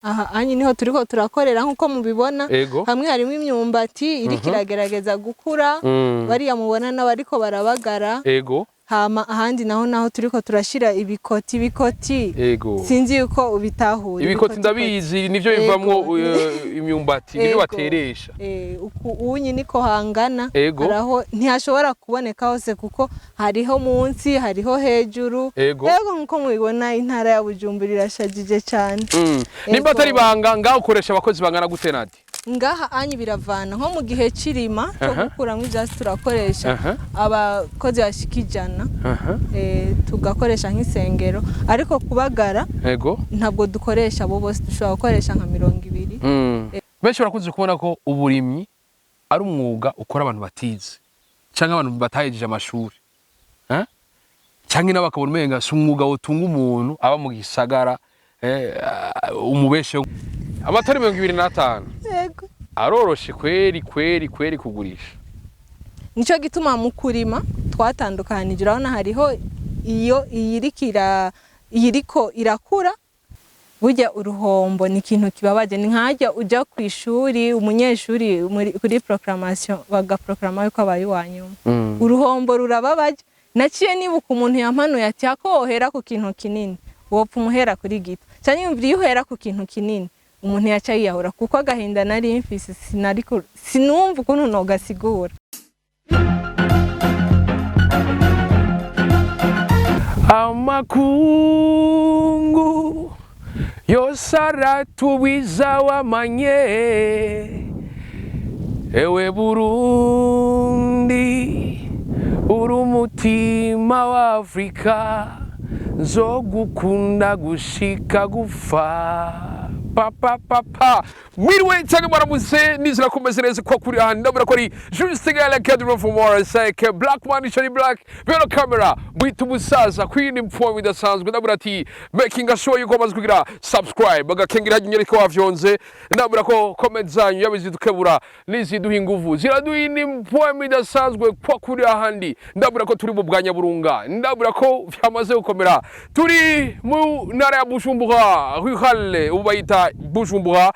aha anyi niho turiko turakorera nkuko mubibona hamwe harimo imyumbati iri kiragerageza gukura bariya mubona n'abariko barabagara hama ahandi naho turiko turashira ibikoti sinzi yuko ubitahuye ibikoti ndabizi nivyo bivamwo imyumbati nivyo bateresha unyi niko hangana araho ntihashobora kuboneka hose kuko hariho munsi hariho hejuru nkuko mubibona intara ya Bujumbura irashajije cyane nimba atari banga ngaho ukoresha abakozi bangana gute nadi ngaha anyi biravana nko mu gihe cirima cyo gukuramo ivyasi turakoresha abakozi bashikijana tugakoresha nk'isengero ariko kubagara ntabwo dukoresha abo bose dushobora gukoresha nka 200 benshi barakunze kubona ko uburimyi ari umwuga ukora abantu batize canke abantu batayejeje amashuri canke n'abakabona umenga si umwuga wotunga umuntu aba mu gisagara umubeshe amatari 25 aroroshe kweri kugurisha nico gituma mu kurima twatandukanije urabona hariho iyo iyiriko irakura burya uruhombo ni ikintu kibabaje ni nkajya uja ku ishuri umunyeshuri kuri proclamation bagaproclama yuko abaye wanyuma uruhombo rurababaje naciye nibuka umuntu yampanuye ati akohera ku kintu kinini wopfa umuhera kuri gito cyane yumvira uhera ku kintu kinini umuntu yaca yiyahura kuko agahinda nari mfise sinumva ukuntu nogasigura amakungu yosara tubiza wamanye ewe Burundi uri umutima wa Afrika nzogukunda gushika gufa papa mwiriwe cyane baramutse nizira kumeze neza kwa kuri ahandi ndabura ko ari juste gala cadre for more say que black man shari black bero camera bwitu busaza kwini mfo bidasanzwe ndabura ati making a show yuko amaze kugira subscribe bagakengira nyereko wavyonze ndabura ko comment zanyu yabizidukebura niziduha inguvu ziraduhini mfo bidasanzwe kwa kuri ahandi ndabura ko turi mu bwanya burunga ndabura ko vyamaze gukomera turi mu ntara ya Bujumbura Rurale ubayita Bujumbura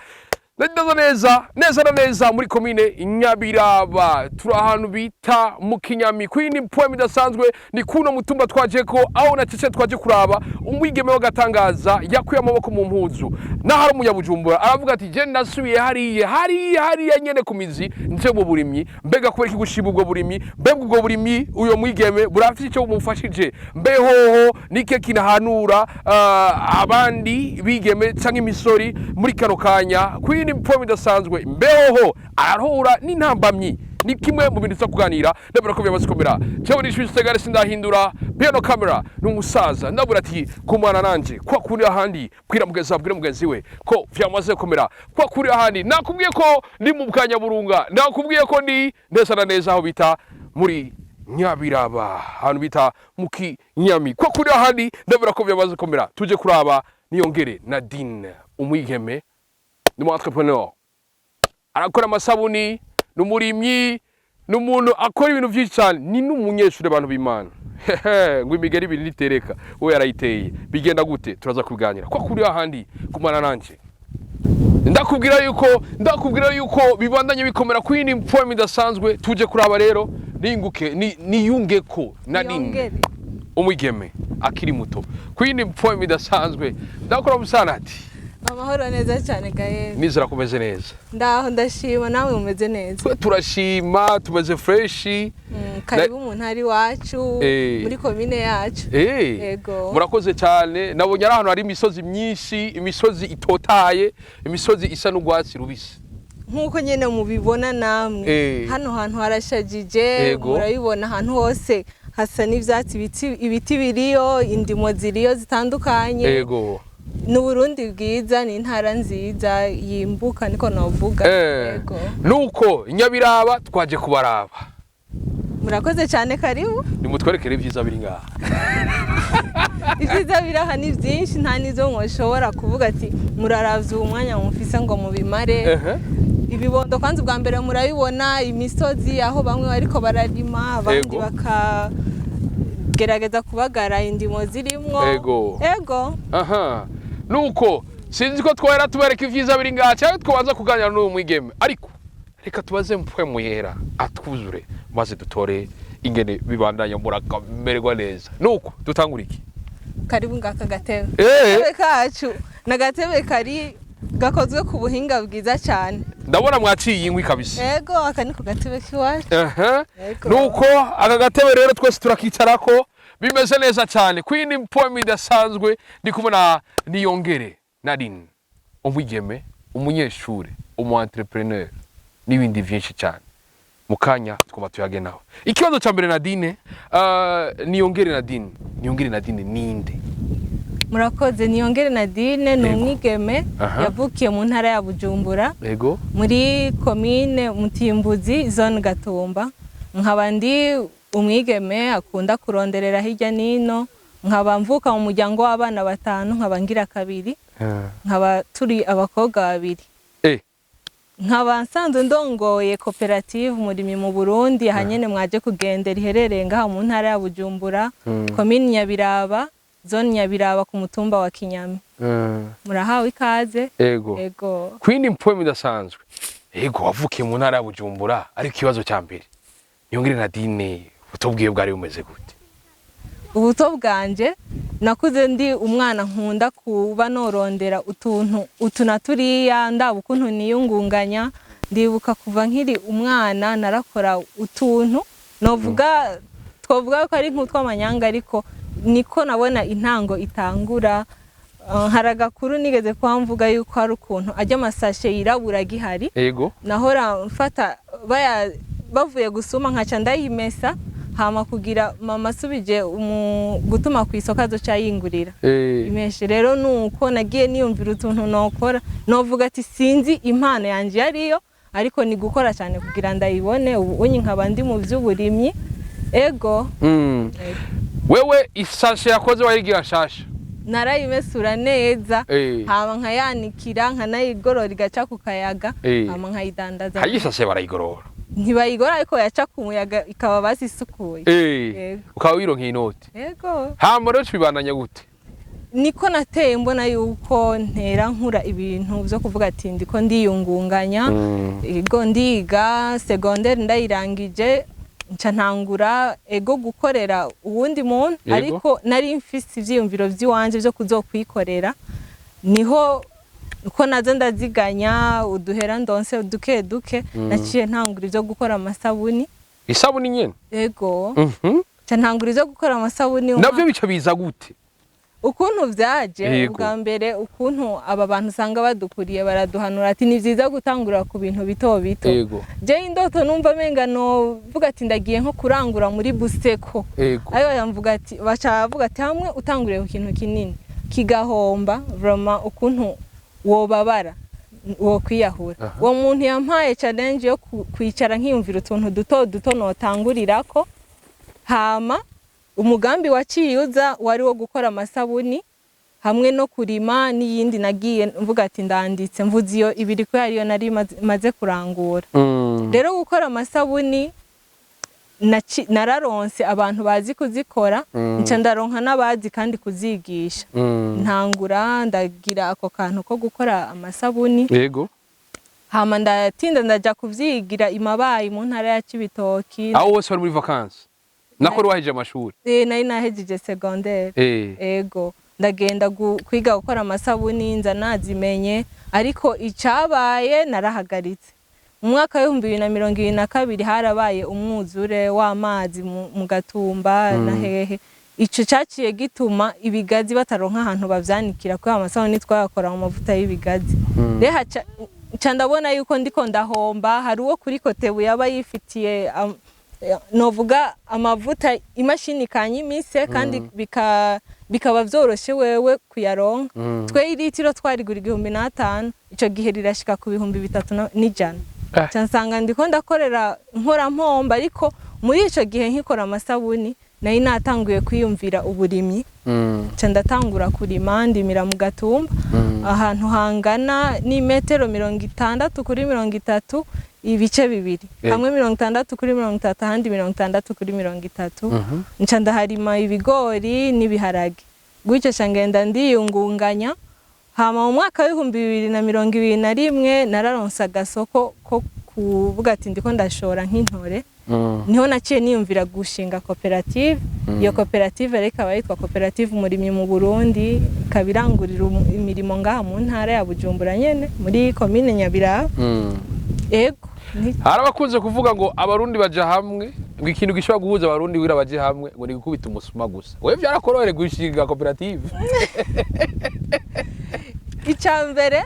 neza muri komine Nyabiraba turi ahantu bita mu Kinyami kwini poem idasanzwe ni kuno mutumba twaje ko aho na cece twaje kuraba umwigeme wagatangaza yakuye amaboko mu mpuzu na hari umunyabujumbura aravuga ati je ndasubiye hariya nyene ku mizi nje mu burimyi mbega kubera iki gushiba ubwo burimyi mbega ubwo burimyi uyo mwigeme burafite icyo bumufashije mbehoho nike kinahanura abandi bigeme canke imisori muri kano kanya kwini poem idasanzwe mbehoho arahura n'intambamyi ni kimwe mu bintu kuganira ndabura ko byabasikomera cyo ni juste gare sindahindura piano camera n'umusaza ndabura ati kumwana nanje kwa kuri ahandi bwira mugenzi we ko vyamaze komera kwa kuri ahandi nakubwiye ko ndi mu bwanya burunga nakubwiye ko ndi neza aho bita muri Nyabiraba hano bita mu Kinyami kwa kuri ahandi ndabura ko byamaze komera tuje kuraba niyongere Nadine umwigeme ni entrepreneur arakora amasabuni n'umurimyi n'umuntu akora ibintu byinshi cyane ni n'umunyeshuri abantu b'Imana ngo imigeri ibiri nitereka we yarayiteye bigenda gute turaza kubiganira kwa kuri ahandi kumana nanje ndakubwira yuko bibandanye bikomera kwini poem idasanzwe tuje kuraba rero niyunge ko Nadine umwigeme akiri muto kwini poem idasanzwe ndakora musanati amahoro neza cyane gaye nizira kumeze neza ndaho ndashima nawe umeze neza turashima tumeze fresh karibu umuntu ari wacu muri komine yacu yego murakoze cyane nabonye ari ahantu hari imisozi myinshi imisozi itotaye imisozi isa n'ugwatsi rubisi nkuko nyene mubibona namwe hano hantu harashajije murabibona ahantu hose hasa n'ivyatsi ibiti biriyo indimo ziriyo zitandukanye yego n'Uburundi bwiza ni intara nziza yimbuka niko novuga yego nuko Nyabiraba twaje kubaraba murakoze cyane karibu nimutwerekere ibyiza biri ngaha ibyiza biraha ni byinshi nta nizo mwoshobora kuvuga ati muraravye umwanya mufise ngo mubimare ibibondo kwanza bwa mbere murabibona imisozi aho bamwe bariko bararima abandi bakagerageza kubagara indimo zirimwo ego aha nuko sinzi ko twera tubereka ivyiza biri ngaha cyangwa twabanza kuganira n'uwo mwigeme ariko reka tubaze mpwe muyera atwuzure maze dutore ingene bibandanya murakamererwa neza nuko dutangura iki karibu ngaka gatebe kacu nagatebe kari gakozwe ku buhinga bwiza cyane ndabona mwaciye inkwi kabisa yego aka niko gatebe kiwaje nuko aka gatebe rero twese turakicarako bimeze neza cyane Queen Poem idasanzwe ndi kubona Niyongere Nadine umwigeme umunyeshure umu entrepreneur n'ibindi byinshi cyane mukanya twuma tuyagenaho ikibazo cya mbere Nadine Niyongere Nadine ninde murakoze Niyongere Nadine ni umwigeme yavukiye mu ntara ya Bujumbura yego muri commune Mutimbuzi zone Gatumba nkaba ndi umwigeme akunda kuronderera hirya nino nkaba mvuka mu muryango w'abana batanu nkaba ngira kabiri nkaba turi abakobwa babiri nkaba nsanzwe ndongoye koperative umurimi mu Burundi hanyene mwaje kugendera iherereye ngaha mu ntara ya Bujumbura commune Nyabiraba zone Nyabiraba ku mutumba wa Kinyami murahawe ikaze yego Queen Poem idasanzwe yego wavukiye mu ntara ya Bujumbura ariko ikibazo cya mbere Niyongere Nadine utubwiye bwari bumeze gute ubuto bwanje nakuze ndi umwana nkunda kuba norondera utu naturiya ndaba ukuntu niyungunganya ndibuka kuva nkiri umwana narakora utuntu novuga twovuga ko ari nk'utw'amanyanga ariko niko nabona intango itangura haragakuru nigeze kwamvuga yuko hari ukuntu ajya amasashe yirabura gihari yego nahora mfata bavuye gusuma nkaca ndayimesa hama kugira mama subije gutuma ku isoko azoca yingurira imeshe rero nuko nagiye niyumvira utuntu nokora novuga ati sinzi impano yanje yariyo ariko ni gukora cyane kugira ndayibone ubu nkaba ndi mu by'uburimyi ego wewe isashe yakoze warigira shasha narayimesura neza hama nkayanikira nkanayigorora igaca ku kayaga hama nkayidandaza hayisashe barayigorora ntibayigora ariko yaca ku muyaga ikaba basisukuye ukaba wironkeye inoti yego hama rero tubibandanya gute niko nateye mbona yuko ntera nkura ibintu byo kuvuga ati ndiko ndiyungunganya ego ndiga secondaire ndayirangije nca ntangura ego gukorera uwundi muntu ariko nari mfise ivyiyumviro vy'iwanje byo kuzokwikorera niho uko nazo ndaziganya uduhera ndonse duke duke naciye ntangura ivyo gukora amasabuni isabuni nyene ego nca ntangura ivyo gukora amasabuni navyo bica biza gute ukuntu vyaje ubwa mbere ukuntu aba bantu usanga badukuriye baraduhanura ati ni vyiza gutangura ku bintu bito bito je indoto numva menga no vuga ati ndagiye nko kurangura muri Buseko ayo yamvuga ati bavuga ati hamwe utanguriye ku kintu kinini kigahomba vraiment ukuntu wobabara wo kwiyahura uwo muntu yampaye challenge yo kwicara nkiyumvira utuntu duto notangurirako hama umugambi waciyuza wari wo gukora amasabuni hamwe no kurima n'iyindi nagiye mvuga ati ndanditse mvuze iyo ibiri ko yariyo nari maze kurangura rero gukora amasabuni nararonse abantu bazi kuzikora nca ndaronka n'abazi kandi kuzigisha ntangura ndagira ako kantu ko gukora amasabuni yego hama ndatinda ndaja kuvyigira imabayi mu ntara ya Cibitoki aho wose wari muri vacances nakora waheje amashuri nari nahejeje secondaire ego ndagenda kwiga gukora amasabuni nza nazimenye ariko icabaye narahagaritse mu mwaka wa 2022 harabaye umwuzure w'amazi mu Gatumba na hehe ico caciye gituma ibigazi bataronka ahantu bavyanikira ko amasabuni twakora mu mavuta y'ibigazi reha ndabona yuko ndiko ndahomba hari uwo kuri kotebu yaba yifitiye novuga amavuta imashini kanyimise kandi bikaba vyoroshe wewe kuyaronka twe iritiro twarigura 1500 ico gihe rirashika ku 3100 cansanga ndiko ndakorera nkora mpomba ariko muri ico gihe nkikora amasabuni nari natanguye kwiyumvira uburimyi ca ndatangura kurima ndimira mu Gatumba ahantu hangana ni metero 60 kuri 30 ibice bibiri hamwe 60 kuri 30 handi 60 kuri 30 nca ndaharima ibigori n'ibiharage gutyo cyangenda ndiyungunganya hama mu mwaka w'2021 nararonse agasoko ko kuvuga ati ndiko ndashora nk'intore. Niho naciye niyumvira gushinga koperative. Iyo koperative rero ikaba yitwa koperative umurimyi mu Burundi, ikabirangurira imirimo ngaha mu ntara ya Bujumbura nyene muri commune Nyabiraba. Ego harabakunze kuvuga ngo abarundi baja hamwe, ngo ikintu gishobora guhuza abarundi wira baje hamwe ngo ni gukubita umusuma gusa. Wewe byarakorohere gushinga koperative? Icambere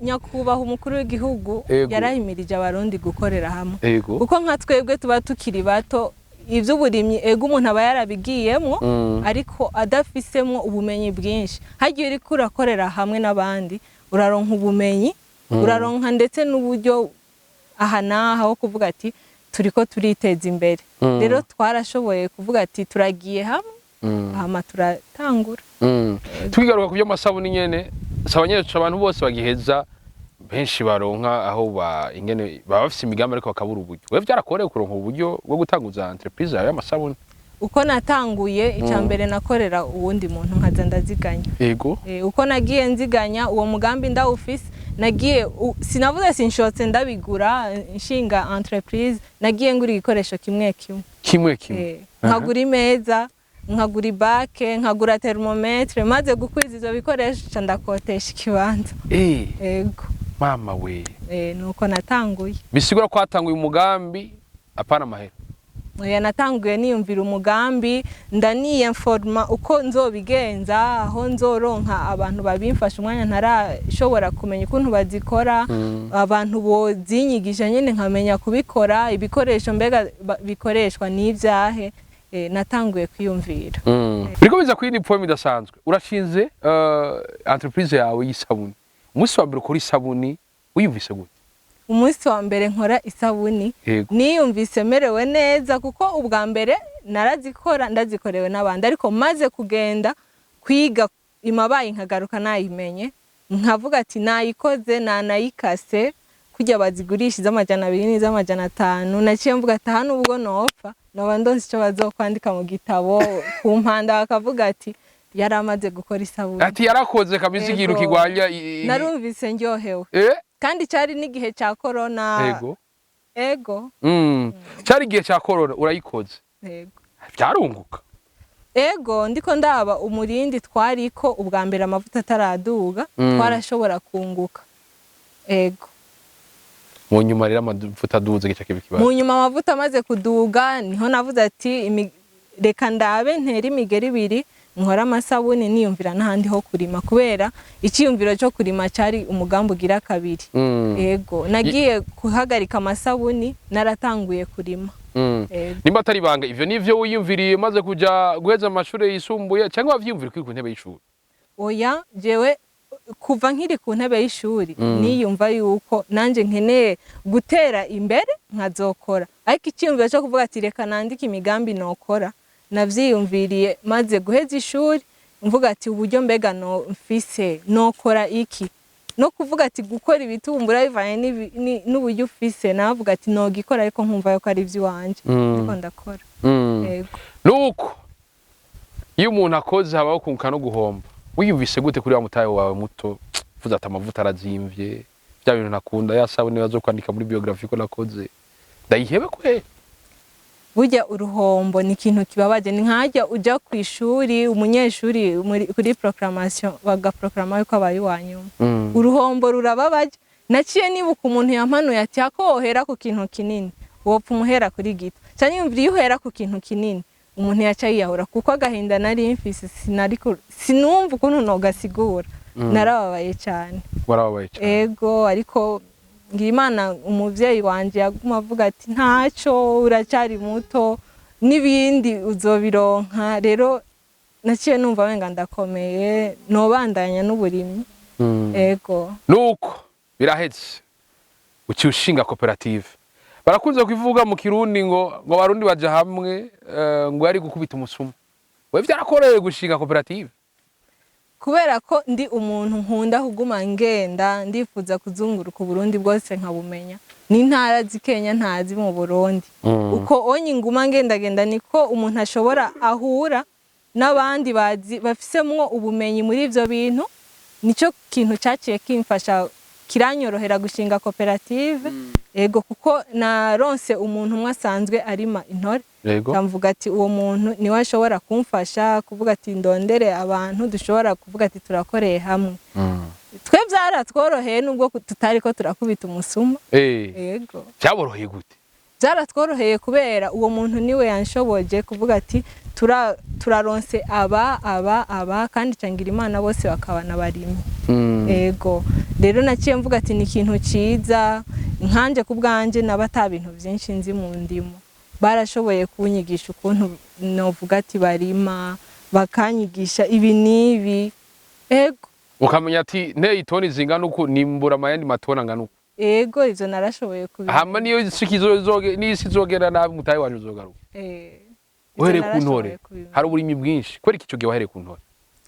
nyakubaha umukuru w'igihugu yarahimirije abarundi gukorera hamwe. Kuko nka twebwe tuba tukiri bato ivy'uburimyi ego umuntu aba yarabigiyemo ariko adafisemwo ubumenyi bwinshi. Hagiye uri kurakorera hamwe n'abandi uraronka ubumenyi, uraronka ndetse n'uburyo aha naha ho kuvuga ati turiko turiteza imbere. Rero twarashoboye kuvuga ati turagiye hamwe hama turatangura. Twigaruka ku by'amasabuni nyene, sabanyesha abantu bose bagiheza benshi baronka aho ingene baba bafise imigambi ariko bakabura uburyo. Wewe byarakoreye kuronka uburyo bwo gutanguza entreprise yawe y'amasabuni? Uko natanguye icambere nakorera uwundi muntu nkaza ndaziganya. Uko nagiye nziganya uwo mugambi ndawufise, nagiye sinavuze sinshotse ndabigura nshinga entreprise, nagiye ngura igikoresho kimwe. Nkagura imeza, nkagura ibake, nkagura thermometre, maze gukwiza ivyo bikoresho ndakotesha ikibanza. Ego mama we. Nuko natanguye. Bisigura ko hatanguye umugambi apana mahera? Oya, natanguye niyumvira umugambi, ndaniyinforma uko nzobigenza, aho nzoronka abantu babimfasha umwanya ntarashobora kumenya ukuntu bazikora, abantu bozinyigisha nyene nkamenya kubikora, ibikoresho mbega bikoreshwa n'ivyahe. Natanguye kwiyumvira. Biriko biza kwindi point idasanzwe. Urashinze entreprise yawe y'isabuni. Umunsi wa mbere ukora isabuni wiyumvise gute? Umunsi wa mbere nkora isabuni niyumvise merewe neza kuko ubwa mbere narazikora ndazikorewe n'abandi, ariko maze kugenda kwiga imabaye nkagaruka nayimenye, nkavuga ati nayikoze nanayikase kujya bazigurisha iz'amajana 2 n'iz'amajana 5, naciye mvuga ati hano ubwo nopfa noba ndonse icyo bazokwandika mu gitabo ku mpanda bakavuga ati yaramaze gukora isabuni. Ati yarakoze kabisa ikintu kigwanya. Narumvise ndyohewe. Kandi cyari n'igihe cya corona. Ego. Cyari igihe cya corona urayikoze? Byarunguka? Ego ndiko ndaba umurindi twariko ubwa mbere amavuta ataraduga, twarashobora kunguka. Ego. Mu nyuma rero amavuta aduze gica kibikibaza. Mu nyuma amavuta amaze kuduga niho navuze ati reka ndabe ntera imigeri 2 nkora amasabuni niyumvira n'ahandi ho kurima, kubera ikiyumviro cyo kurima cyari umugambi ugira 2. Ego nagiye kuhagarika amasabuni naratanguye kurima. Nimba atari banga ivyo nivyo wiyumviriye maze kuja guheza amashuri yisumbuye cyangwa wavyumvira kuri ku ntebe y'ishuri? Oya, jewe kuva nkiri ku ntebe y'ishuri niyumva yuko nanje nkeneye gutera imbere nkazokora, ariko ikiyumviro cyo kuvuga ati reka nandike imigambi nokora navyiyumviriye maze guheza ishuri, mvuga ati uburyo mbega no mfise nokora iki, no kuvuga ati gukora ibitumbura bivanye n'uburyo ufise, navuga ati no gikora ariko nkumva yuko ari ivy'iwanje ndiko ndakora. Yego nuko iyo umuntu akoze habaho kunka no guhomba. Wiyumvise gute kuri wa mutaye wawe muto vuza ati amavuta arazimvye, bya bintu nakunda yasabone bazokwandika muri biography ko nakoze ndayihebe kwe? Burya uruhombo ni ikintu kibabaje, ni nkajya uja ku ishuri umunyeshuri kuri proclamation bagaproclama yuko abaye wanyuma. Uruhombo rurababaje. Naciye nibuka umuntu yampanuye ati akohera ku kintu kinini wopfa umuhera kuri gito, cyane yumvira yuhera ku kintu kinini umuntu yaca yiyahura, kuko agahinda nari mfise sinumva ukuntu nogasigura. Narababaye cyane. Warababaye cyane? Ego, ariko ngira Imana umuvyeyi wanje yaguma avuga ati ntaco uracyari muto nibindi uzobironka. Rero naciye numva wenga ndakomeye nobandanya n'uburimyi. Ego nuko birahetse uci ushinga koperative. Barakunze kuvuga mu Kirundi ngo abarundi baje hamwe ngo yari gukubita umusuma. Wewe byarakoreye gushinga koperative? Kubera ko ndi umuntu nkunda kuguma ngenda ndifuza kuzunguruka Burundi bwose nkabumenya, n'intara zikenya ntazi mu Burundi. Uko onye nguma ngenda niko umuntu ashobora ahura n'abandi bazi bafisemwo ubumenyi muri ivyo bintu, nico kintu cyaciye kimfasha kiranyorohera gushinga koperative ego kuko naronse umuntu umwe asanzwe arima intore ndamvuga ati uwo muntu niwe ashobora kumfasha kuvuga ati ndondere abantu dushobora kuvuga ati turakoreye hamwe twe byaratworoheye nubwo tutari ko turakubita umusuma ego cyaboroheye gute byaratworoheye kubera uwo muntu niwe yanshoboje kuvuga ati turaronse aba kandi cangira Imana bose bakabana barimo ego rero naciye mvuga ati ni ikintu ciza nkanje kubwanje nabata bintu byinshi nzi mu ndimo barashoboye kunyigisha ukuntu novuga ati barima bakanyigisha ibi nibi ego ukamenya ati ne itoni zingana uko nimbura amayandi matona ngana uko ego ivyo narashoboye kubira hama niyo sikizoge nisi zogera nabi mutayi wanyu uzogaruka uhereye ku ntore hari uburimi bwinshi kwera ikico gihe wahereye ku ntore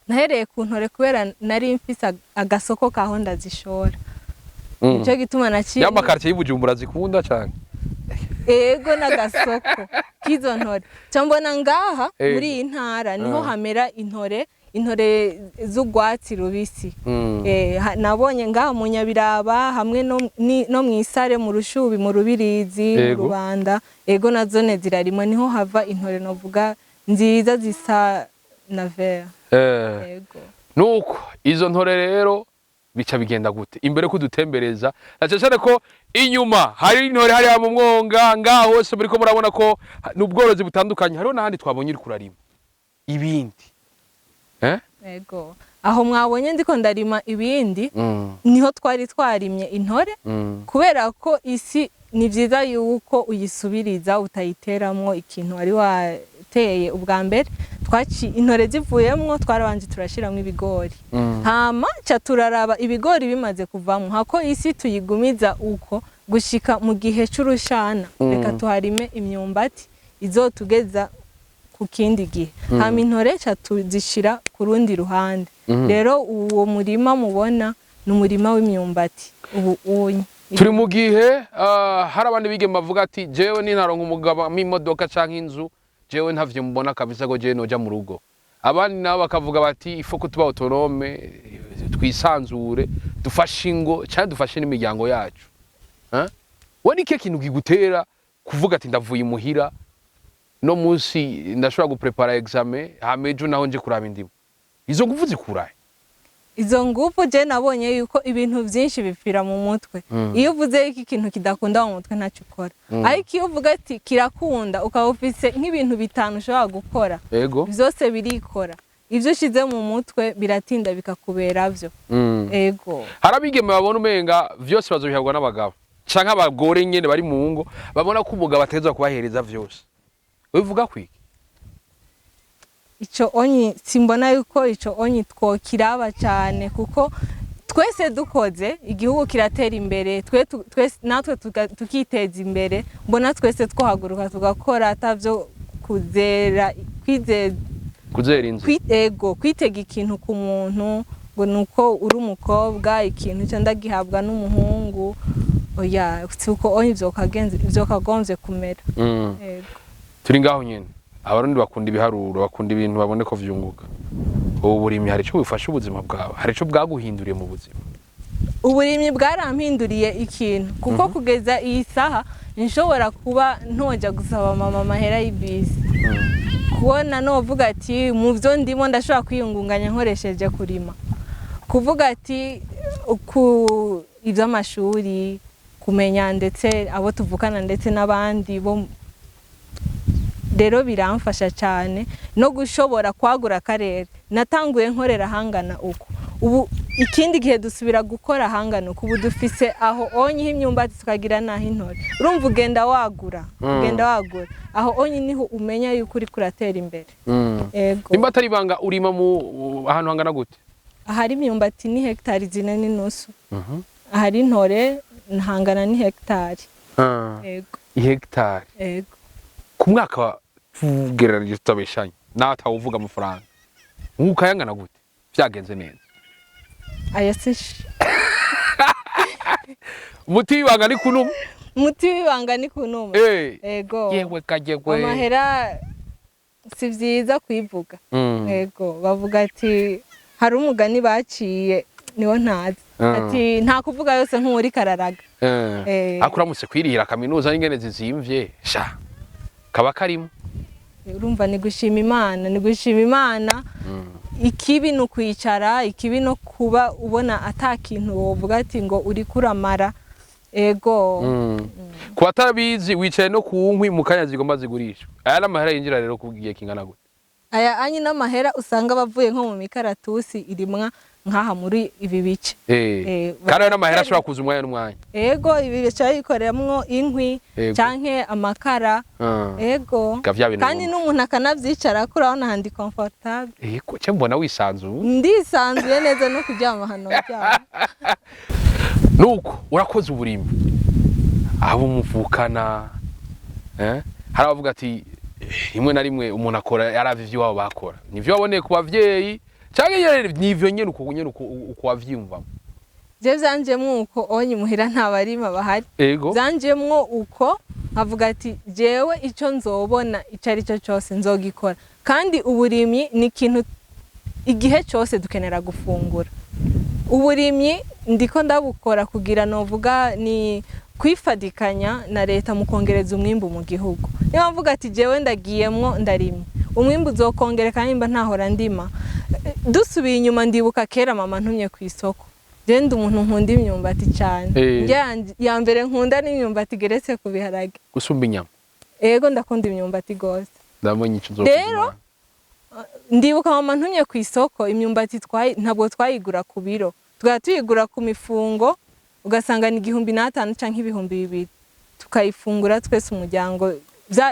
nahereye ku ntore kubera nari mfise agasoko kaho ndazishora nico gituma naciye y'amakartie y'Ibujumbura zikunda cyane ego n'agasoko kizo ntore cyambona ngaha muri iyi ntara niho hamera intore z'ugwatsi rubisi nabonye ngaha mu Nyabiraba hamwe no mwisare mu Rushubi mu Rubirizi mu Rubanda ego na zone zirarimwe niho hava intore novuga nziza zisa na vert ego nuko izo ntore rero bica bigenda gute imbere kudutembereza nacecane ko inyuma hari intore hari mu mwonga ngaho hose muri ko murabona ko n'ubworozi butandukanye hariho nahandi twabonye iri kurarima ibindi ego aho mwabonye ndiko ndarima ibindi niho twari twarimye intore kubera ko isi ni vyiza yuko uyisubiriza utayiteramwo ikintu wari wateye ubwa mbere twaci intore zivuyemwo twarabanje turashiramwo ibigori hama ca turaraba ibigori bimaze kuvamwo hako isi tuyigumiza uko gushika mu gihe c'urushana reka tuharime imyumbati izotugeza ku kindi gihe hama intore ca tuzishira ku rundi ruhande rero uwo murima mubona ni umurima w'imyumbati ubu unyi turi mu gihe hari abandi bigeme bavuga ati jewe ninaronka umugabo m'imodoka canke inzu jewe ntavyo mubona kabisa go jewe noja mu rugo abandi nabo bakavuga bati ifo ko tuba autonome twisanzure dufashe ingo cyane dufashe n'imiryango yacu wani ke kintu gigutera kuvuga ati ndavuye imuhira no munsi ndashobora guprepara examen hamejo naho nje kuraba indimo izo nguvu zikuraye izo nguvu je nabonye yuko ibintu byinshi bipfira mu mutwe iyo uvuze iki kintu kidakunda mu mutwe ntacyo ukora ariko iyo uvuga ati kirakunda ukaba ufise nk'ibintu bitanu ushobora gukora byose birikora ivyo ushize mu mutwe biratinda bikakubera byo ego harabigeme babona umenga vyose bazobihabwa n'abagabo canke abagore nyene bari mu ngo babona ko umugabo ateza kubahereza vyose ubivuga kwiki ico onyi simbona yuko ico onyi twokiraba cyane kuko twese dukoze igihugu kiratera imbere twese natwe tukiteza imbere mbona twese twohaguruka tugakora atavyo kuzera inzu kwitega ikintu ku muntu ngo nuko uri umukobwa ikintu cyo ndagihabwa n'umuhungu oya uko onyi vyokagonze kumera ego turi ngaho nyene abarundi bakunda ibiharuro bakunda ibintu babone ko vyunguka uburimyi hari cyo bufasha ubuzima bwawe hari cyo bwaguhinduriye mu buzima uburimyi bwarampinduriye ikintu kuko kugeza iyi saha nshobora kuba ntoja gusaba mama amahera y'ibisi kubona novuga ati mu byo ndimo ndashobora kwiyungunganya nkoresheje kurima kuvuga ati ku ivy'amashuri kumenya ndetse abo tuvukana ndetse n'abandi bo rero biramfasha cyane no gushobora kwagura akarere natanguye nkorera hangana uko ubu ikindi gihe dusubira gukora hangana uko ubu dufise aho onyi h'imyumbati tukagira naho intore urumva ugenda wagura aho onyi niho umenya yuko uri kuratera imbere ego nimba atari banga urima mu ahantu hangana gute ahari imyumbati ni hectare 4.5 ahari intore hangana ni hectare ego hectare ego ku mwaka tugereranije tutabeshanye natawuvuga amafaranga ukayangana gute byagenze neza ayasish muti wibanga ni kunuma ego yewe kajegwe amahera si vyiza kwivuga ego bavuga ati hari umugani baciye niwo ntazi ati nta kuvuga yose nk'uri kararaga akuramutse kwirihira kaminuza n'ingene zizimvye sha kaba karimo urumva ni gushima Imana ikibi no kwicara ikibi no kuba ubona atakintu wovuga ati ngo uri kuramara ego ku batarabizi wicaye no ku nkwi mu kanya zigomba zigurishwa aya n'amahera yinjira rero kugiye kingana gute aya anyi n'amahera usanga bavuye nko mu mikaratusi irimwa nkaha muri ibi bice kandi n'amahera ashobora kuza umwanya n'umwanya ego ibi bice yikoreramo inkwi canke amakara ego kandi n'umuntu akanavyicara kurabona handi comfortable ego cyo mbona wisanzuye ndisanzuye neza no kuryama hano cyane nuko urakoze uburimi abo muvukana hari abavuga ati rimwe na rimwe umuntu akora yaravye ivyo wabo bakora nivyo waboneye ku bavyeyi cyangwa yere nivyo nyene uko wavyumvamo je vyanjemwo uko onye muhira nta barima bahari vyanjemwo uko nkavuga ati jewe ico nzobona icari cyo cyose nzogikora kandi uburimyi ni ikintu igihe cyose dukenera gufungura uburimyi ndiko ndabukora kugira novuga ni kwifadikanya na leta mu kongereza umwimbu mu gihugu niyo mvuga ati jewe ndagiyemwo ndarimye umwimbu uzokongereka nimba ntahora ndima dusubiye inyuma ndibuka kera mama ntumye ku isoko genda umuntu nkunda imyumbati cyane ya mbere nkunda n'imyumbati geretse ku biharage gusumba inyama ego ndakunda imyumbati gose ndabonye ico zo rero ndibuka mama ntumye ku isoko imyumbati ntabwo twayigura ku biro tuyigura ku mifungo ugasanga ni 1500 canke 2000 tukayifungura twese umuryango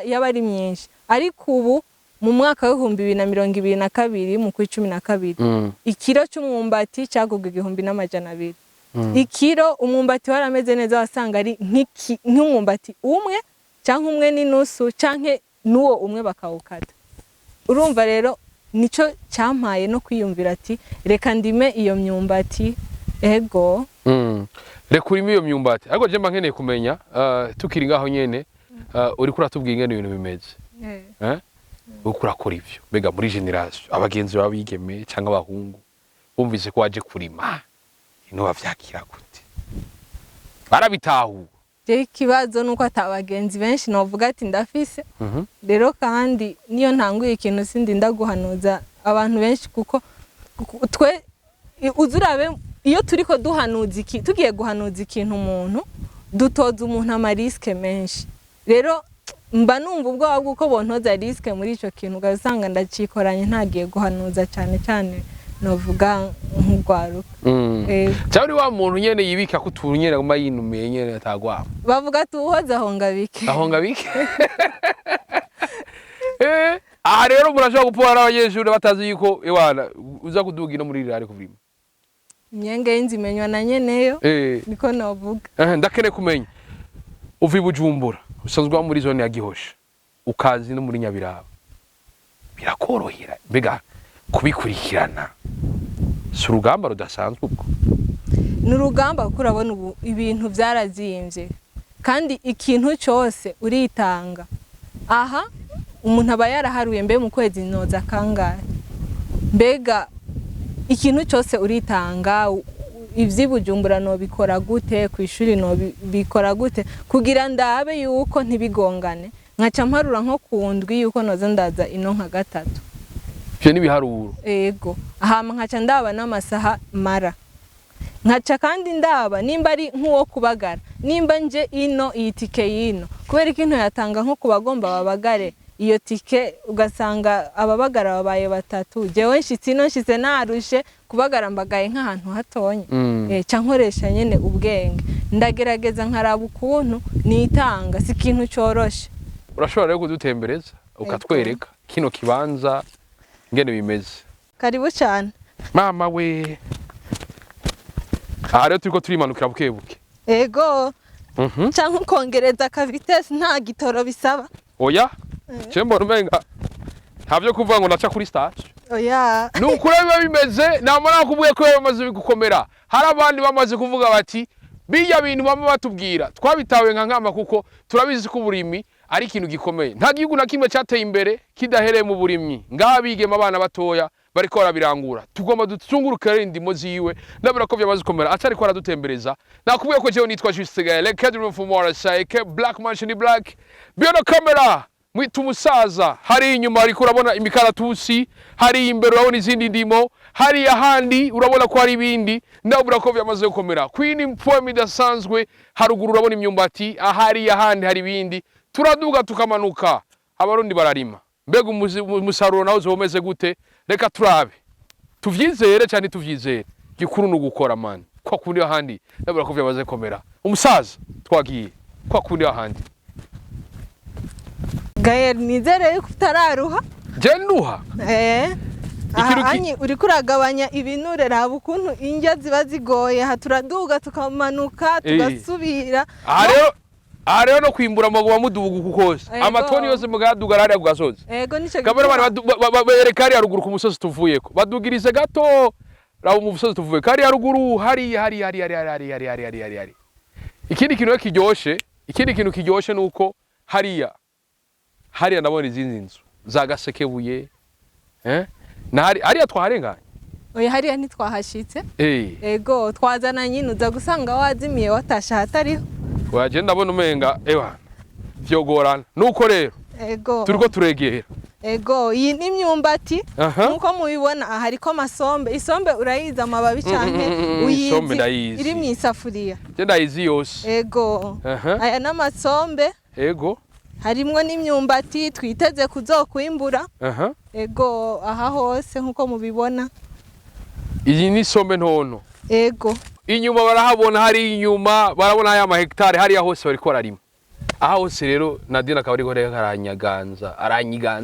yaba ari myinshi ariko ubu mu mwaka wa 2022 mu kwa 12 ikiro cy'umwumbati cyagugwa 1200 ikiro umwumbati warameze neza wasanga ari nk'umwumbati umwe canke umwe n'inusu canke nuwo umwe bakawukata urumva rero nico cyampaye no kwiyumvira ati reka ndime iyo myumbati ego reka urime iyo myumbati ariko je mba nkeneye kumenya tukiri ngaho nyene uri kuratubwiye ingene ibintu bimeze ukurakora ivyo bega muri generation abagenzi babigeme cyangwa abahungu bumvise ko waje kurima ino bavyakira gute barabitahu je kibazo nuko atabagenzi benshi novuga ati ndafise rero kandi niyo ntanguye ikintu sindi ndaguhanuza abantu benshi kuko twe uzurabe iyo turiko duhanuza tugiye guhanuza ikintu umuntu dutoza umuntu amariske menshi rero mba numva ubwoba bw'uko bontoza riske muri ico kintu ugasanga ndacikoranye ntagiye guhanuza cyane novuga nk'ugwaruka cyari wa muntu nyene yibika ko tunyene goma yinumiye nyene atagwamo bavuga tuhoza ahonga bike aha rero murashobora gupora abanyeshuri batazi yuko ewana uza kuduga ino muri rari kuvima imyenge y'inzimenywa na nyeneyo niko novuga ndakene kumenya uvi Bujumbura usanzwe muri zone ya Gihosha ukazi no muri Nyabiraba birakorohera mbega kubikurikirana si urugamba rudasanzwe ubwo ni urugamba kuko urabona ubu ibintu byarazimvye kandi ikintu cyose uritanga aha umuntu aba yaraharuye mbe mu kwezi noza kangahe mbega ikintu cyose uritanga ivyibujumbura no bikora gute kwishuri no bikora gute kugira ndabe yuko ntibigongane nkaca mparura nko kundwi yuko noza ndaza ino nka gatatu byo nibiharuro ego ahama nkaca ndaba n'amasaha mara nkaca kandi ndaba nimba ari nkuwo kubagara nimba nje ino itike yino kubera ikintu yatanga nko kubagomba babagare iyo tike ugasanga ababagara babaye batatu jewe nshitse narushe kubagara mbagaye nk'ahantu hatonye cankoresha nyene ubwenge ndagerageza nkaraba ukuntu nitanga si ikintu coroshe urashobora rero kudutembereza ukatwereka kino kibanza ngene bimeze karibu cyane mama we rero turiko turimanukira bukebuke ego canke ukongereza ka vitesse nta gitoro bisaba oya Chembo rumenga ntavyo kuvuga ngo naca kuri stage oya nukure biba bimeze namara kuvuye ko bamaze gukomera hari abandi bamaze kuvuga bati biya bintu bamwe batubwira twabitawe nkama kuko turabizi ko uburimi ari ikintu gikomeye nta gihugu na kimwe cyateye imbere kidahereye mu burimyi ngabigema abana batoya bariko barabirangura tugomba dutungurukire indimo ziwe nabura ko byamaze komera atari ko aradutembereza nakubwiye ko jewe nitwa Juste Gaël cadre for more aciye black mansion black beyond camera mwitu musaza hari inyuma ariko urabona imikaratusi hari imbere urabona izindi ndimo hari ahandi urabona ko hari ibindi nabura ko byamaze komera Queen Poem idasanzwe haruguru urabona imyumbati ahari ahandi hari ibindi turaduga tukamanuka abarundi bararima mbega umusaruro nawo uzomeze gute reka turabe tuvyizere cyane tuvyizere gikuru no gukora man kwa kundi ahandi nabura ko byamaze komera umusaza twagiye kwa kundi ahandi Gaël nizere yuko utararuha jenuha Anyi uri kuragabanya ibinure raba ukuntu indya ziba zigoye haturaduga tukamanuka tugasubira rero no kwimbura amabuye mudugu kukose amatoni yose mugaduga rari kugasoza ego nico kamera bereka ari haruguru ku musozi tuvuyeko badugirize gato raba mu musozi tuvuye kari haruguru hari ikindi kintu kiryoshe nuko hariya nabona izindi nzu za Gasekebuye na hariya twaharenganye oya hariya ntitwahashitse ego twazana nyine uza gusanga wazimiye watasha hatariho waje ndabona umenga vyogorana nuko rero ego turiko turegera ego iyi ni imyumbati nkuko mubibona hariko amasombe isombe urayiza amababi canke uyizi iri mu isafuriya je ndayizi yose ego aya n'amasombe ego harimwo n'imyumbati twiteze kuzokwimbura ego aha hose nkuko mubibona iyi ni sombe ntono ego inyuma barahabona hari inyuma barabona aya mahectare hari hose bariko bararima aha hose rero Nadine akaba ariko aranyiganza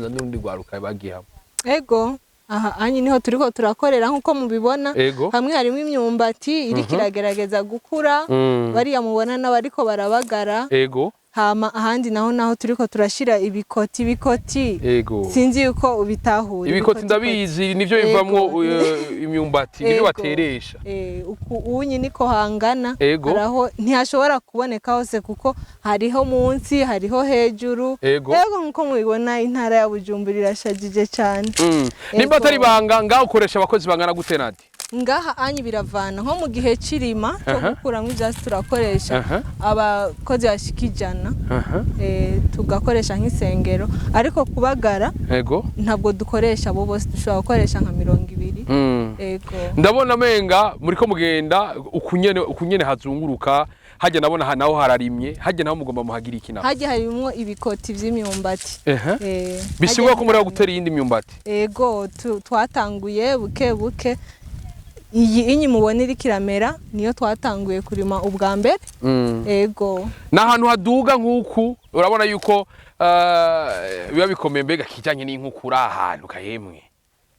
n'undi gwaruka bagihamo ego aha anyi niho turiko turakorera nkuko mubibona hamwe harimo imyumbati iri kiragerageza gukura bariya mubona n'abariko barabagara ego hama ahandi naho turiko turashira ibikoti sinzi yuko ubitahuye ibikoti ndabizi nivyo bivamwo imyumbati nivyo bateresha unyi niko hangana araho ntihashobora kuboneka hose kuko hariho munsi hariho hejuru ego nkuko mubibona intara ya Bujumbura irashajije cyane nimba atari banga ngaho ukoresha abakozi bangana gute nati ngaha anyi biravana nko mu gihe cirima cyo gukuramo ivyasi turakoresha abakozi bashikijana tugakoresha nk'isengero ariko kubagara ntabwo dukoresha bo bose dushobora gukoresha nka 200 ndabona menga muriko mugenda ukunyene hazunguruka hajya nabona naho hararimye hajya naho mugomba muhagira iki naho hajya harimo ibikoti vy'imyumbati bisigwa ko muri gutera iyindi myumbati ego twatanguye buke iyi inyi mubona iri kiramera niyo twatanguye kurima ubwa mbere ego nahantu haduga nkuku urabona yuko biba bikomeye mbega kijanye n'inkukura ahantu kahemwe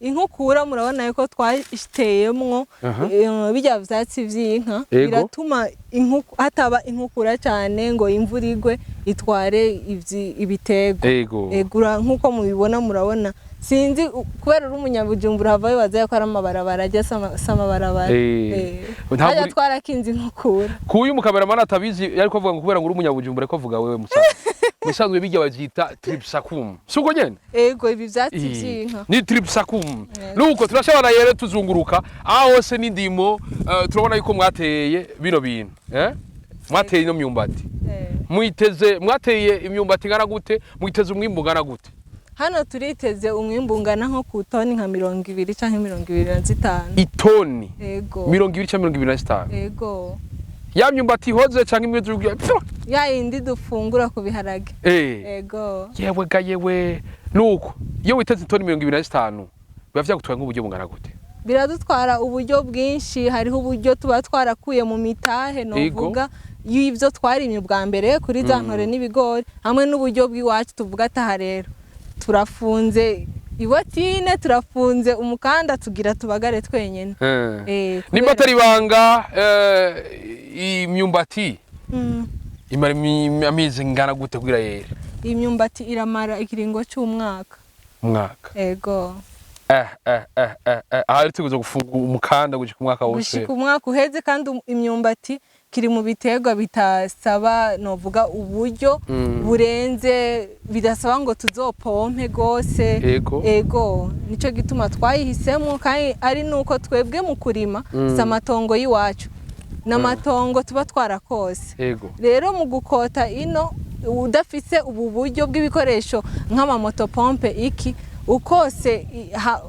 inkukura murabona yuko twashiteyemwo bijya vyatsi vy'inka biratuma hataba inkukura cyane ngo imvura igwe itware ibitego egura nkuko mubibona murabona sinzi kubera uri umunyabujumbura hava bibaza ko ari amabarabara ajya samabarabara hajya twarakinze inkukura kuyu mukameramana atabizi ariko avuga ngo kubera ngo uri umunyabujumbura ko avuga wewe musanzwe bijya bavyita tripsacum suko nyene ego ibi vyatsi vy'inka ni tripsacum nuko turashobora yere tuzunguruka aho hose n'indimo turabona yuko mwateye bino bintu mwateye no myumbati mwateye imyumbati ngana gute mwiteze umwimbu ngana gute hano turiteze umwimbu ungana nko ku toni nka 20 canke 25 itoni ego 20 canke 25 ego ya myumbati hoze canke imwe ya indi dufungura ku biharage ego yewe nuko iyo witeze itoni 25 biba vyagutwaye nk'uburyo bungana gute biradutwara uburyo bwinshi hariho uburyo tuba twarakuye mu mitahe novuga y'ivyo twarimye bwa mbere kuri za ntore n'ibigori hamwe n'uburyo bw'iwacu tuvuga ataha rero turafunze iwatine turafunze umukanda tugira tubagare twenyene nimba atari banga imyumbati imara amezi ngana gute kugira yere imyumbati iramara ikiringo cy'umwaka ego aha tuguze gufunga umukanda gushika umwaka wose gushika umwaka uheze kandi imyumbati kiri mu biterwa bitasaba novuga uburyo burenze, bidasaba ngo tuzopompe gose. Ego nico gituma twayihisemo, kandi ari nuko twebwe mu kurima samatongo yiwacu n'amatongo tuba twarakose. Rero mu gukota ino udafise ubu buryo bw'ibikoresho nk'amamotopompe iki ukose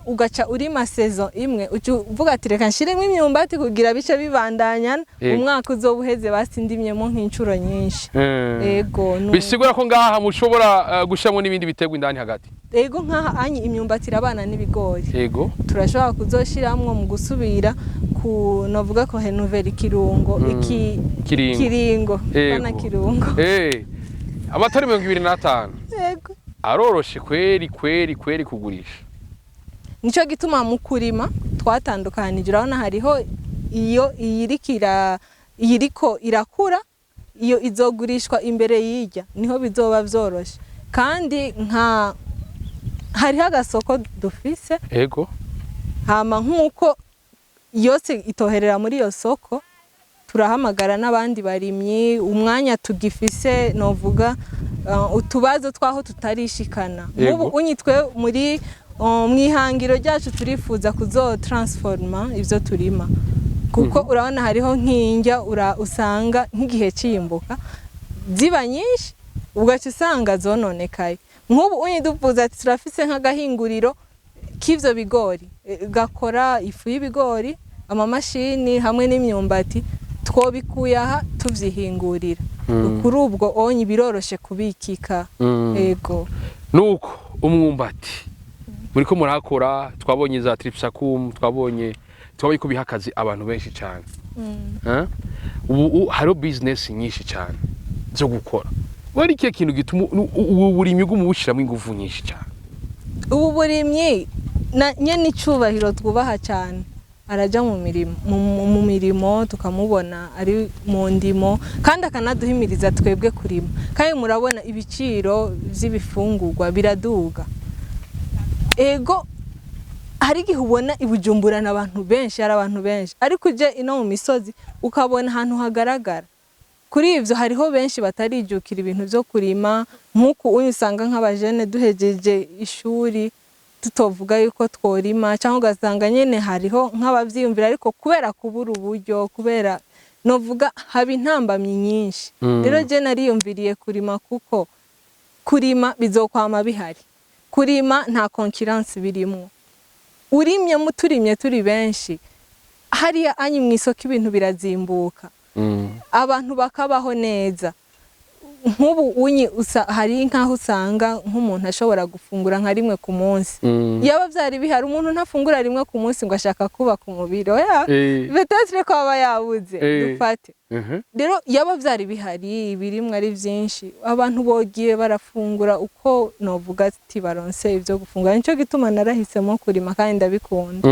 ugaca urima saison imwe uvuga ati reka nshiremo imyumbati kugira bice bibandanyana umwaka uzobuheze basindimyemo nk'incuro nyinshi. Ego bisigura ko ngaha mushobora gushamo n'ibindi biterwa indani hagati. Ego nkaha anyi imyumbati irabana n'ibigori. Ego turashobora kuzoshiramwo mu gusubira ku novuga ko renouveler ikirungo kiringo bana kirungo. Amatari 25. Ego aroroshe kweri kugurisha. Nico gituma mu kurima twatandukanije, urabona hariho iyo iyiriko irakura, iyo izogurishwa imbere y'ijya niho bizoba vyoroshe, kandi nka hariho agasoko dufise. Ego hama nkuko yose itoherera muri iyo soko, turahamagara n'abandi barimyi umwanya tugifise novuga utubazo twaho tutarishikana. Mubu unyitwe muri mwihangiro ryacu turifuza kuzotransforma ivyo turima, kuko urabona hariho nk'injya usanga nk'igihe cyimbuka ziba nyinshi ugaca usanga zononekaye. Nk'ubu unyiduvuza ati turafise nk'agahinguriro k'ivyo bigori gakora ifu y'ibigori, amamashini hamwe n'imyumbati, twobikuye aha tuvyihingurira. Kuri ubwo onye biroroshe kubikika. Ego nuko umwumbati muriko murakora, twabonye za tripsakum, twabonye kubihakazi abantu benshi cyane. Ubu haro business nyinshi cyane zo gukora. Wari ikihe kintu gituma ubu burimyi bw'umubushiramo ingufu nyinshi cyane? Ubu burimyi na nyene icubahiro twubaha cyane araja mu mirimo tukamubona ari mu ndimo, kandi akanaduhimiriza twebwe kurima. Kandi murabona ibiciro vy'ibifungurwa biraduga. Ego hari igihe ubona ibujumbura n'abantu benshi, ari abantu benshi, ariko uje ino mu misozi ukabona ahantu hagaragara. Kuri ivyo hariho benshi batarijukira ibintu vyo kurima, nk'uko unyusanga nk'abajene duhejeje ishuri tutovuga yuko tworima, cyangwa ugasanga nyene hariho nk'abavyiyumvira, ariko kubera kubura uburyo, kubera novuga haba intambamyi nyinshi. Rero je nariyumviriye kurima, kuko kurima bizokwama bihari. Kurima nta concurrence birimo. Urimye muturimye turi benshi, hariya anyi mwisoko ibintu birazimbuka, abantu bakabaho neza. Nk'ubu hari nkaho usanga nk'umuntu ashobora gufungura nka rimwe ku munsi. Yaba vyari bihari umuntu ntafungura rimwe ku munsi ngo ashaka kubaka umubiri, oya peut-être ko aba yabuze dufate. Rero yaba vyari bihari ibirimwe ari vyinshi, abantu bogiye barafungura uko novuga ati baronse ivyo gufungura. Nico gituma narahisemo kurima kandi ndabikunda.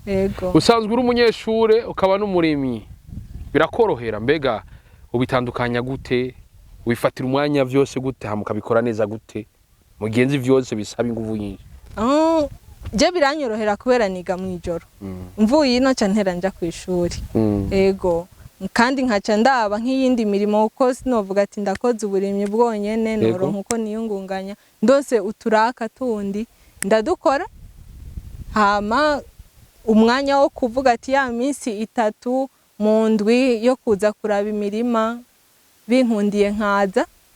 Ego usanzwe uri umunyeshure ukaba n'umurimyi, birakorohera mbega ubitandukanya gute? Wifatira umwanya vyose gute hamuka bikora neza gute mugenzi vyose bisaba ingufu nyinshi? Je biranyorohera kubera niga mwijoro. Mvuye ino ca ntera nja kwishuri. Ego kandi nkaca ndaba nk'iyindi mirimo, uko sinovuga ati ndakoze uburimyi bwonyene noronka uko niyungunganya, ndose uturaka tundi ndadukora. Hama umwanya wo kuvuga ati ya minsi 3 mu ndwi yo kuza kuraba imirima binkundiye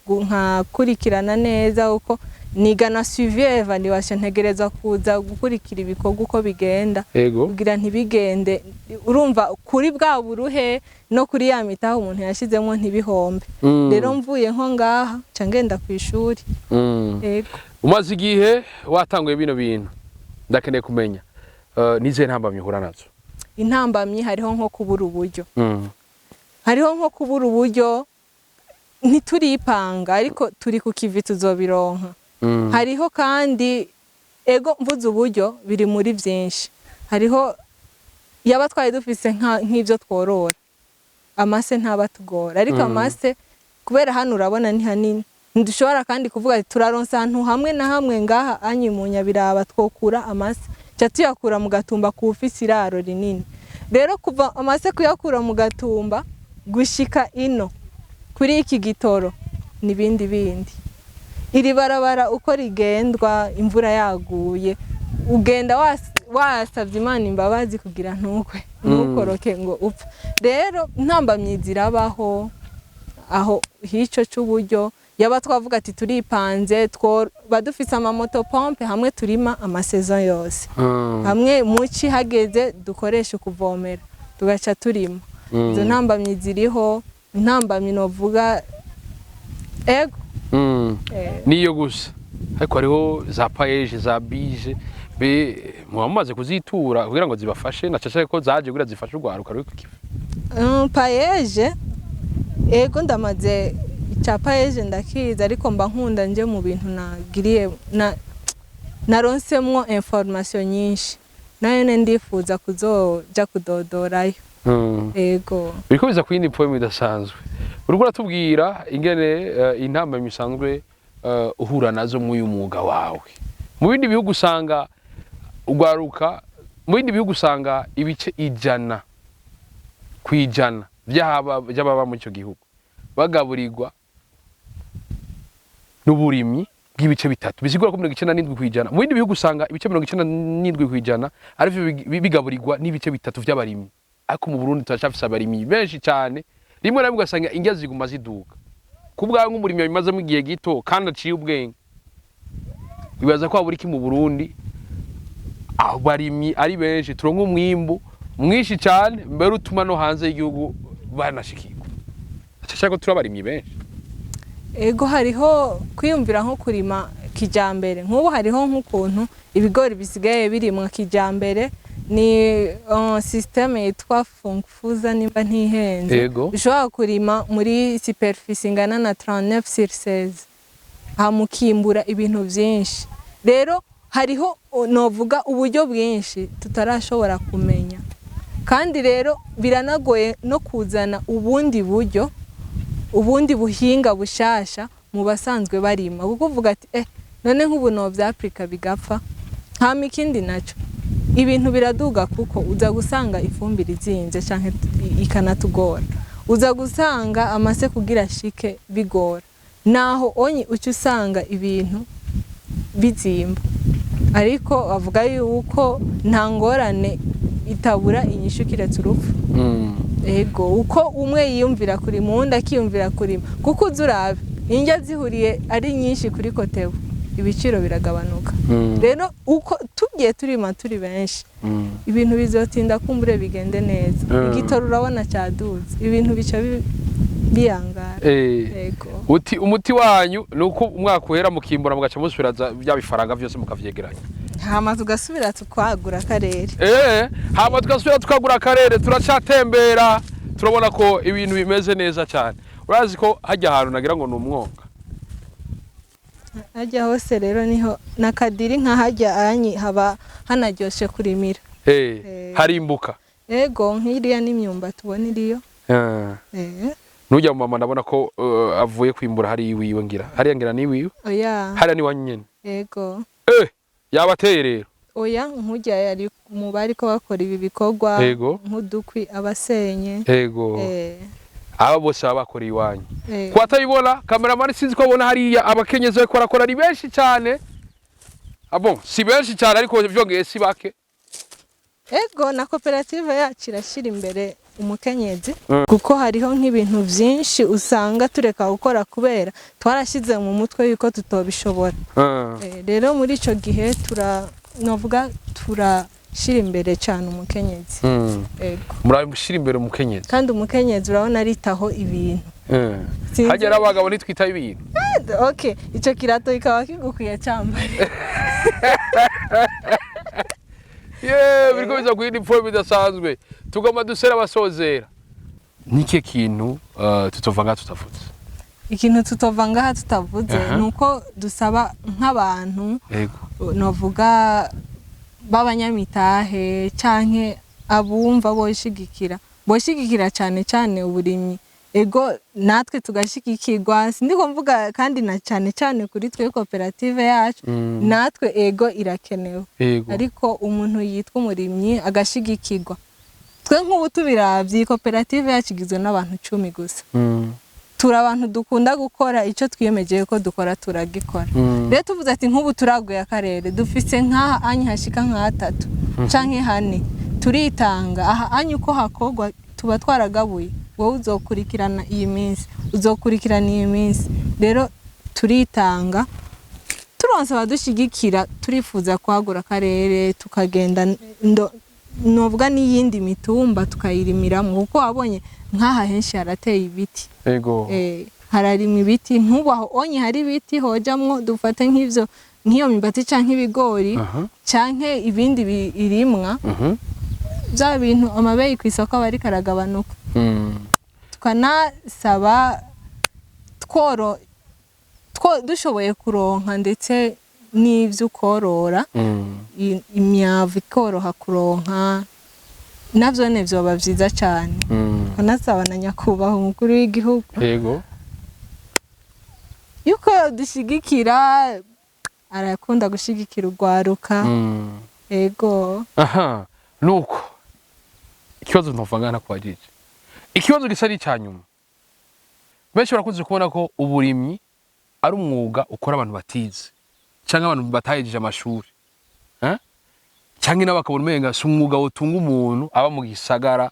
nkakurikirana neza, uko niga na suivi evaluation, ntegereza kuza gukurikira ibikorwa uko bigenda kugira ntibigende, urumva kuri bwa buruhe no kuri ya mitaho umuntu yashizemo ntibihombe. Rero mvuye nko ngaha ca ngenda kwishuri. Ego umaze igihe watanguye bino bintu, ndakeneye kumenya nize ntambamye uhura nazo. Intambamye hariho nko kubura uburyo. Hariho nko kubura uburyo, ntituripanga ariko turi ku kivi tuzobironka. Hariho kandi ego mvuze uburyo biri muri byinshi. Hariho yaba twari dufise nk'ivyo tworora, amase ntabatugora, ariko amase kubera hano urabona ni hanini, ndushobora kandi kuvuga ati turaronsa ahantu hamwe na hamwe ngaha anyi mu Nyabiraba twokura amase cya tuyakura mu Gatumba ku ufise iraro rinini. Rero kuva amase kuyakura mu Gatumba gushika ino kuri iki gitoro nibindi bindi. Iri barabara uko rigendwa imvura yaguye ugenda wasavye Imana imbabazi kugira ntukoroke ngo upfa. Rero ntambamye zirabaho aho hico c'uburyo yaba twavuga ati turipanze badufise amamoto pompe hamwe turima amasaison yose hamwe muci hageze dukoresha kuvomera tugaca turima. Izo ntambamye ziriho, ntambamye novuga ego niyo gusa ariko hariho za paeje za bije be muamaze kuzitura kugira ngo zibafashe na cyane ko zaje kugira zifashe urwaruka ruri kukiva. Paeje ego ndamaze cha paeje ndakiza ariko mba nkunda nje mu bintu nagiriye naronsemwo information nyinshi nayo ndifuza kuzoja kudodorayo. Ego biriko biza kuyindi poem idasanzwe uriko uratubwira ingene intamba misanzwe uhura nazo mu y'umwuga wawe. Mu bindi bihugu usanga ugwaruka, mu bindi bihugu usanga ibice 100 kwijana by'ababa mu cyo gihugu bagaburirwa n'uburimyi bw'ibice bitatu bisigura ko 97 kwijana. Mu bindi bihugu usanga ibice 97 kwijana arivyo bigaburirwa n'ibice bitatu by'abarimyi. Ariko mu Burundi turacafise abarimyi benshi cyane, rimwe na rimwe ugasanga ingya ziguma ziduka kubwa nk'umurimyi bimaze mu gihe gito kandi aciye ubwenge. Bibaza ko aburi ki mu Burundi aho barimyi ari benshi turonka umwimbu mwinshi cyane mbere utuma no hanze y'igihugu banashikirwa. Cyashaka ko turabarimyi benshi. Ego hariho kwiyumvira nko kurima kijambere. Nk'ubu hariho nk'ukuntu ibigori bisigaye birimwa kijambere ni systeme yitwa fun&facts nimba ntihenze. Ushobora kurima muri superficie ingana na 39/16 hamukimbura ibintu byinshi. Rero hariho novuga uburyo bwinshi tutarashobora kumenya, kandi rero biranagoye no kuzana ubundi buryo, ubundi buhinga bushasha mu basanzwe barima, kuko uvuga ati none nk'ubu no bya Afrika bigapfa nta mikindi naco. Ibintu biraduga kuko uza gusanga ifumbire izinze canke ikanatugora, uza gusanga amase kugira shike bigora, naho onyi ucu usanga ibintu bizimba. Ariko avuga yuko nta ngorane itabura inyishu kiretse urupfu. Ego uko umwe yiyumvira kuri mundi akiyumvira kuri, kuko uzurabe injya zihuriye ari nyinshi kuri kotebu ibiciro biragabanuka. Rero uko tugiye turima turi benshi ibintu bizotinda kumbure bigende neza. Igitoro urabona cyaduze ibintu bica biyangara. Ego umuti wanyu nuko umwaka uhera mukimbura mugaca musubiraza bya bifaranga byose mukavyegeranya, hama tugasubira tukwagura akarere. Hama tugasubira tukagura akarere. Turacatembera turabona ko ibintu bimeze neza cyane. Urazi ko hajya ahantu nagira ngo numwonga hajya hose, rero niho nakadiri nka hajya anyi haba hanaryoshe kurimira. Harimbuka. Ego nk'iriya n'imyumba tubona iriyo. Nujya mu mama ndabona ko avuye kwimbura hari iwiwe ngira. Hari ngira ni iwiwe? Oya. Hari ni wanyene. Ego. Yabateye rero. Oya nkujya yari mu bari ko bakora ibi bikorwa nk'udukwi abasenye. Ego. Aba bose bakora iwanyu. Ko atayibona cameraman sinzi ko abona hari abakenyeze ko barakora ari benshi cyane. Abo si benshi cyane ariko byongeye si bake. Ego na koperative yacu irashira imbere umukenyezi kuko hariho nk'ibintu byinshi usanga tureka gukora kubera twarashize mu mutwe yuko tutobishobora. Rero muri ico gihe novuga turashira imbere cyane umukenyezi. Ego murashira imbere umukenyezi, kandi umukenyezi urabona aritaho ibintu. Hagera abagabo nitwita ibintu. Okay, ico kirato ikaba kigukuye cyambare. Biriko biza kuyindi form idasanzwe tugomba dusera abasozera. Nike kintu tutovanga tutavuze? Ikintu tutovanga tutavuze nuko dusaba nk'abantu novuga b'abanyamitahe canke abumva boshigikira cyane cyane uburimyi. Ego natwe tugashikikirwa, sindiko mvuga kandi na cyane cyane kuri twe koperative yacu natwe ego irakenewe. Ariko umuntu yitwa umurimyi agashigikirwa twe nk'ubu tubiravye koperative yakigizwe n'abantu 10 gusa tura abantu dukunda gukora ico twiyemeje ko dukora turagikora rero tuvuze ati nk'ubu turaguye akarere dufise nkaha anyi hashika nka 3 canke 4 turitanga aha anyi uko hakogwa tuba twaragabuye wowe uzokurikirana iyi minsi uzokurikirana iyi minsi rero turitanga turonse badushigikira turifuza kwagura akarere tukagenda novuga n'iyindi mitumba tukayirimiramo kuko abonye nkaha henshi harateye ibiti yego hararimwe ibiti nkubaho onye hari ibiti hojamwo dufate nk'ivyo nk'iyo mimbati canke ibigori canke ibindi birimwa bya bintu amabeyi kwisoko bari karagabanuka tukanasaba dushoboye kuronka ndetse n'ivyo ukorora imyavu ikoroha kuronka navyo ne vyoba vyiza cyane kanasaba na nyakubahwa umukuru w'igihugu yego yuko dushigikira arakunda gushigikira urwaruka yego aha nuko ikibazo ntuvangana kwagije ikibazo gisa n'icyanyuma benshi barakunze kubona ko uburimyi ari umwuga ukora abantu batize cyangwa abantu batayejeje amashuri cyangwa n'abakabona umenga si umwuga utunga umuntu aba mu gisagara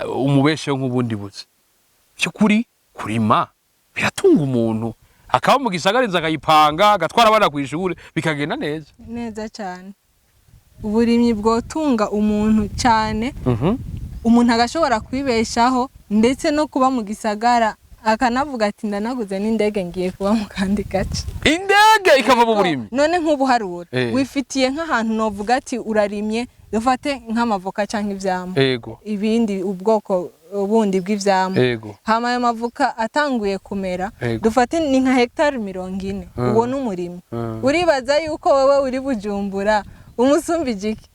umubesheho nk'ubundi buzi by'ukuri kurima biratunga umuntu akaba mu gisagara inzu akayipanga agatwara abana ku ishuri bikagenda neza neza cyane uburimyi bwotunga umuntu cyane umuntu agashobora kwibeshaho ndetse no kuba mu gisagara akanavuga ati ndanaguze n'indege ngiye kuba mu kandi gace indege ikava mu burimyi none nk'ubuharura wifitiye nk'ahantu novuga ati urarimye dufate nk'amavoka cyangwa ivyamo ibindi ubwoko bundi bw'ivyamo hama ayo mavuka atanguye kumera dufate ni nka hectare 40 uwo n'umurimo uribaza yuko wewe uri Bujumbura umusumbi jiki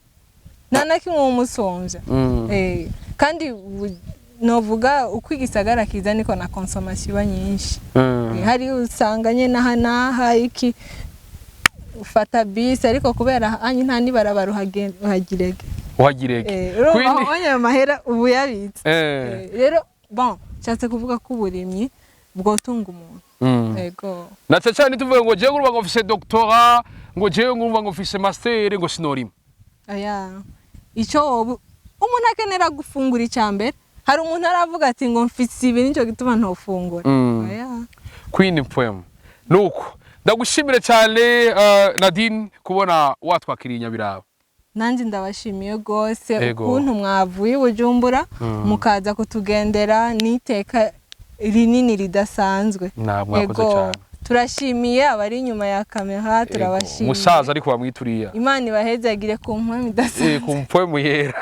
nana kimwe umusomvya kandi novuga uko igisagara kiza niko na consommation nyinshi hari usanganye naha iki ufata bisi ariko kubera anyi nta nibarabara uhagirege kwindi onye mahera ubu yabitse rero bon cyatse kuvuga ko uburimyi bwotunga umuntu yego na cyane tuvuga ngo je ngurumva ngo mfise doctorat ngo je ngurumva ngo mfise master ngo sinorima aya ico umuntu akenera gufungura icyambere hari umuntu aravuga ati ngo mfise ibi nico gituma ntofungura aya queen poem nuko ndagushimire cyane Nadine kubona watwakiriye Nyabiraba nanje ndabashimiye gose ukuntu mwavuye Bujumbura mukaza kutugendera niteka rinini ridasanzwe mwakoze cyane turashimiye abari inyuma ya kamera turabashimiye musaza ariko bamwituriya Imana ibahezagire ku mpwe idasanzwe ku mpwe muyera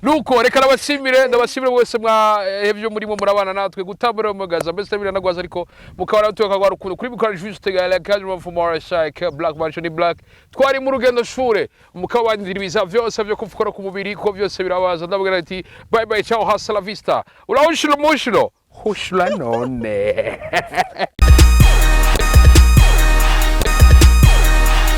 nuko reka ndabashimire wese mwahevye murimo murabana natwe gutambura umugaza mbese biranagwaza ariko mukabara tuka kwa rukundo kuri bikora juste gala cadre for more shake black mansion black twari mu rugendo shure mukabandira ibiza vyose byo kufukora ku mubiri ko byose birabaza ndabwira ati bye bye ciao hasta la vista urahushira mushiro hushla none